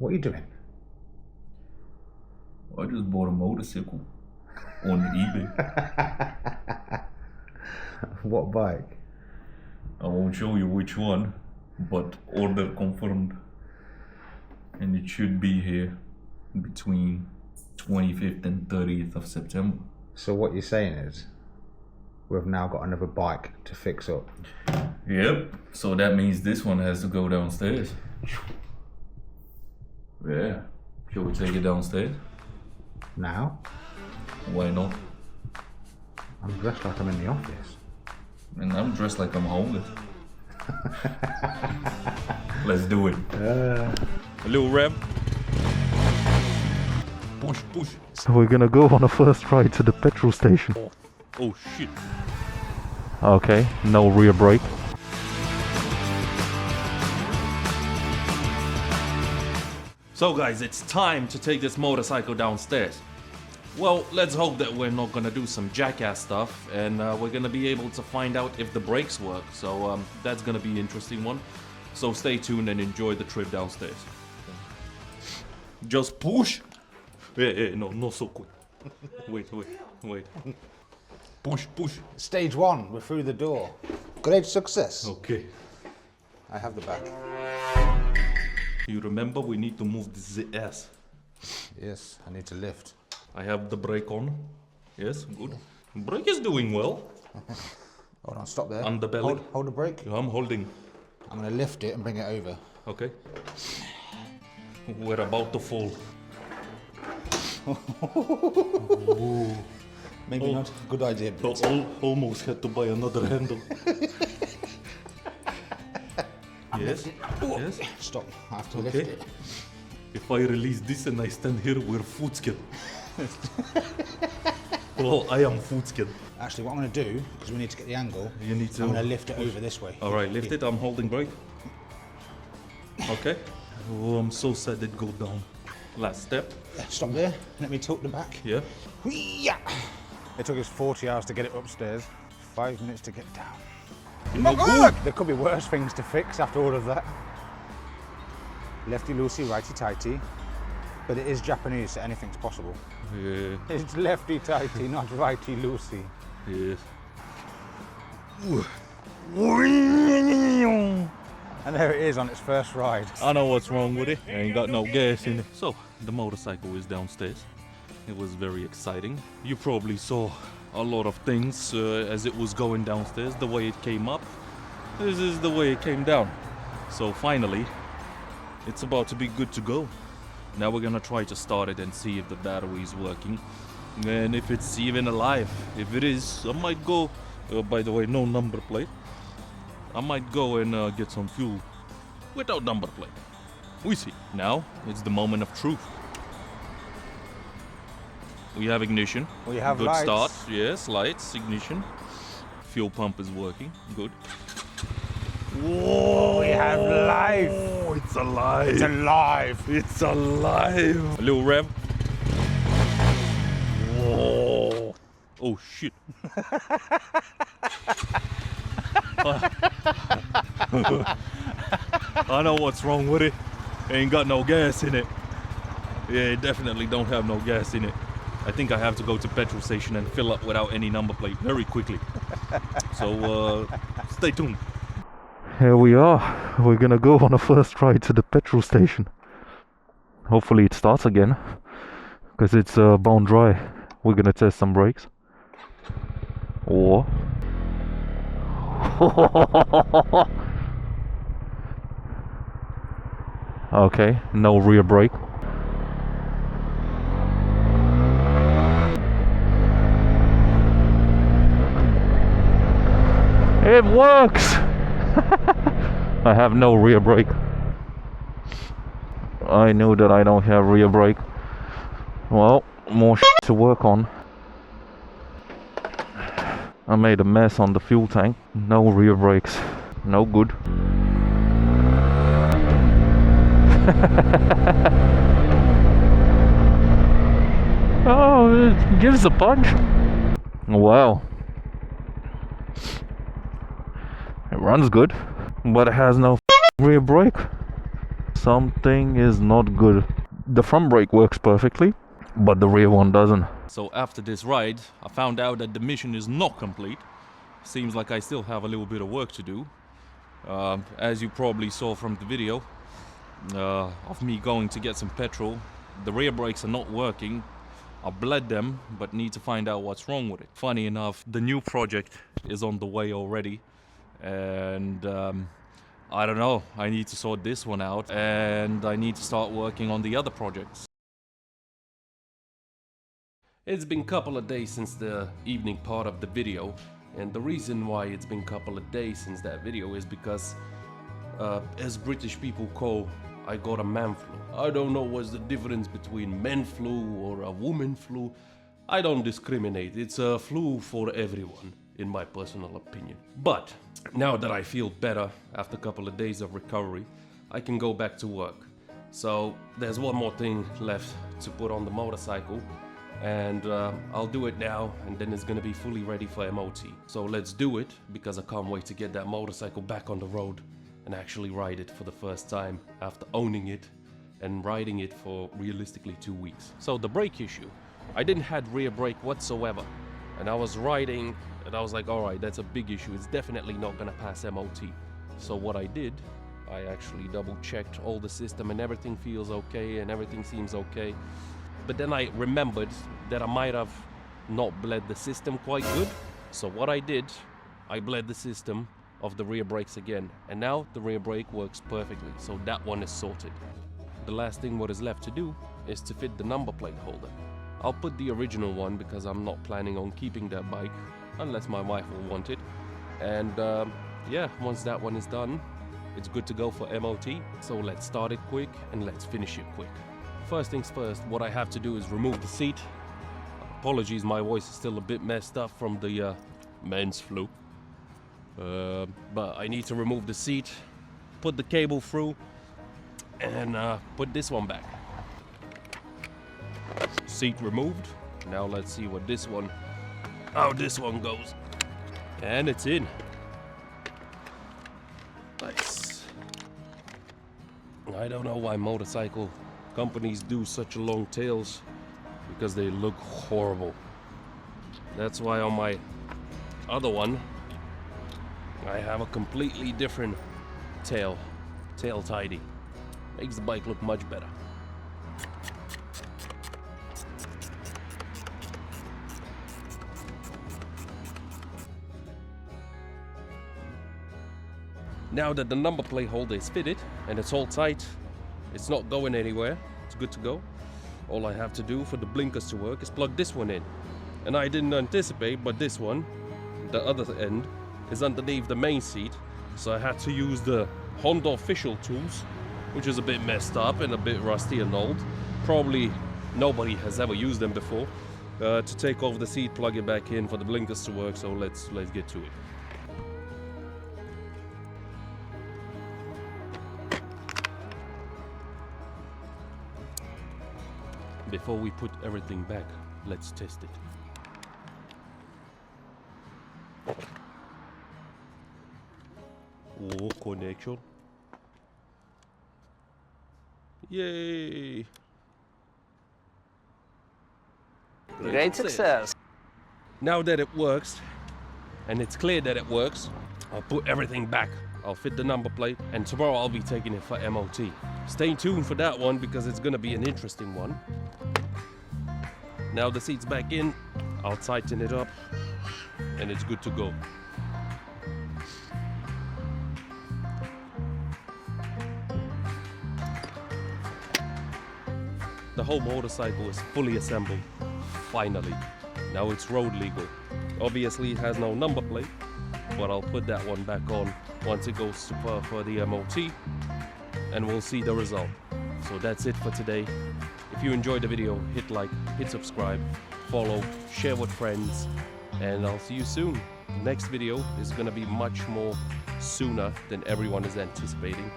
What are you doing? I just bought a motorcycle on eBay. What bike? I won't show you which one, but order confirmed. And it should be here between 25th and 30th of September. So what you're saying is, we've now got another bike to fix up. Yep, so that means this one has to go downstairs. Yeah, shall we take it downstairs? Now? Why not? I'm dressed like I'm in the office. And I'm dressed like I'm homeless. Let's do it. A little rev. Push, push. So we're gonna go on a first ride to the petrol station. Oh shit. Okay, no rear brake. So guys, it's time to take this motorcycle downstairs. Well, let's hope that we're not gonna do some jackass stuff and we're gonna be able to find out if the brakes work. So that's gonna be an interesting one. So stay tuned and enjoy the trip downstairs. Just push. Hey, no, not so quick. Wait. Push. Stage 1, we're through the door. Great success. Okay. I have the back. You remember we need to move the ass. Yes, I need to lift. I have the brake on. Yes, good. Brake is doing well. Hold on, stop there. Underbelly. Hold the brake. I'm holding. I'm going to lift it and bring it over. Okay. We're about to fall. Maybe not a good idea, but Almost had to buy another handle. Yes. Yes. stop. I have to lift it. If I release this and I stand here, we're food scared. Well, I am food scared. Actually, what I'm going to do, because we need to get the angle, You need to. I'm going to lift it over this way. All right, lift it. I'm holding brake. Okay. Oh, I'm so sad it go down. Last step. Stop there. Let me tilt the back. Yeah. Yeah. It took us 40 hours to get it upstairs, 5 minutes to get down. No good. There could be worse things to fix after all of that. Lefty loosey, righty tighty. But it is Japanese, so anything's possible. Yeah. It's lefty tighty, not righty loosey. Yes. And there it is on its first ride. I know what's wrong with it. I ain't got no gas in it. So, the motorcycle is downstairs. It was very exciting. You probably saw a lot of things as it was going downstairs. The way it came up. This is the way it came down. So finally, it's about to be good to go. Now we're gonna try to start it and see if the battery is working. And if it's even alive. If it is, I might go, by the way, no number plate. I might go and get some fuel without number plate. We see. Now, it's the moment of truth. We have ignition. We have good lights. Start. Yes, lights, ignition. Fuel pump is working. Good. Whoa! We have life. Oh, it's alive. It's alive. It's alive. A little rev. Whoa! Oh shit! I know what's wrong with it. Ain't got no gas in it. Yeah, it definitely don't have no gas in it. I think I have to go to petrol station and fill up without any number plate very quickly. So stay tuned. Here we are. We're gonna go on a first ride to the petrol station. Hopefully it starts again, because it's bone dry. We're gonna test some brakes. Or okay, no rear brake. It works! I have no rear brake. I knew that I don't have rear brake. Well, more to work on. I made a mess on the fuel tank. No rear brakes. No good. Oh, it gives a punch. Wow. It runs good, but it has no rear brake. Something is not good. The front brake works perfectly, but the rear one doesn't. So after this ride, I found out that the mission is not complete. Seems like I still have a little bit of work to do. As you probably saw from the video of me going to get some petrol, the rear brakes are not working. I bled them, but need to find out what's wrong with it. Funny enough, the new project is on the way already, and I don't know, I need to sort this one out, and I need to start working on the other projects. It's been a couple of days since the evening part of the video, and the reason why it's been a couple of days since that video is because, as British people call, I got a man flu. I don't know what's the difference between men flu or a woman flu. I don't discriminate. It's a flu for everyone, in my personal opinion. But now that I feel better after a couple of days of recovery, I can go back to work. So there's one more thing left to put on the motorcycle, and I'll do it now, and then it's gonna be fully ready for MOT. So let's do it, because I can't wait to get that motorcycle back on the road and actually ride it for the first time after owning it and riding it for realistically 2 weeks. So the brake issue, I didn't have rear brake whatsoever, and I was riding and I was like, all right, that's a big issue. It's definitely not gonna pass MOT. So what I did, I actually double checked all the system and everything feels okay and everything seems okay. But then I remembered that I might have not bled the system quite good. So what I did, I bled the system of the rear brakes again, and now the rear brake works perfectly, so that one is sorted. The last thing what is left to do is to fit the number plate holder. I'll put the original one because I'm not planning on keeping that bike unless my wife will want it, and yeah, once that one is done, it's good to go for MOT. So let's start it quick and let's finish it quick. First things first, what I have to do is remove the seat. Apologies, my voice is still a bit messed up from the men's flu. But I need to remove the seat, put the cable through, and put this one back. Seat removed. Now let's see how this one goes. And it's in. Nice. I don't know why motorcycle companies do such long tails, because they look horrible. That's why on my other one I have a completely different tail tidy. Makes the bike look much better. Now that the number plate holder is fitted and it's all tight, it's not going anywhere, it's good to go. All I have to do for the blinkers to work is plug this one in. And I didn't anticipate, but this one, the other end, is underneath the main seat, so I had to use the Honda official tools, which is a bit messed up and a bit rusty and old. Probably nobody has ever used them before. To take off the seat, plug it back in for the blinkers to work, so let's get to it. Before we put everything back, let's test it. Oh, connection. Yay! Great success. Now that it works, and it's clear that it works, I'll put everything back. I'll fit the number plate, and tomorrow I'll be taking it for MOT. Stay tuned for that one because it's gonna be an interesting one. Now the seat's back in, I'll tighten it up, and it's good to go. The whole motorcycle is fully assembled, finally. Now it's road legal. Obviously it has no number plate, but I'll put that one back on once it goes to for the MOT, and we'll see the result. So that's it for today. If you enjoyed the video, hit like, hit subscribe, follow, share with friends, and I'll see you soon. Next video is gonna be much more sooner than everyone is anticipating.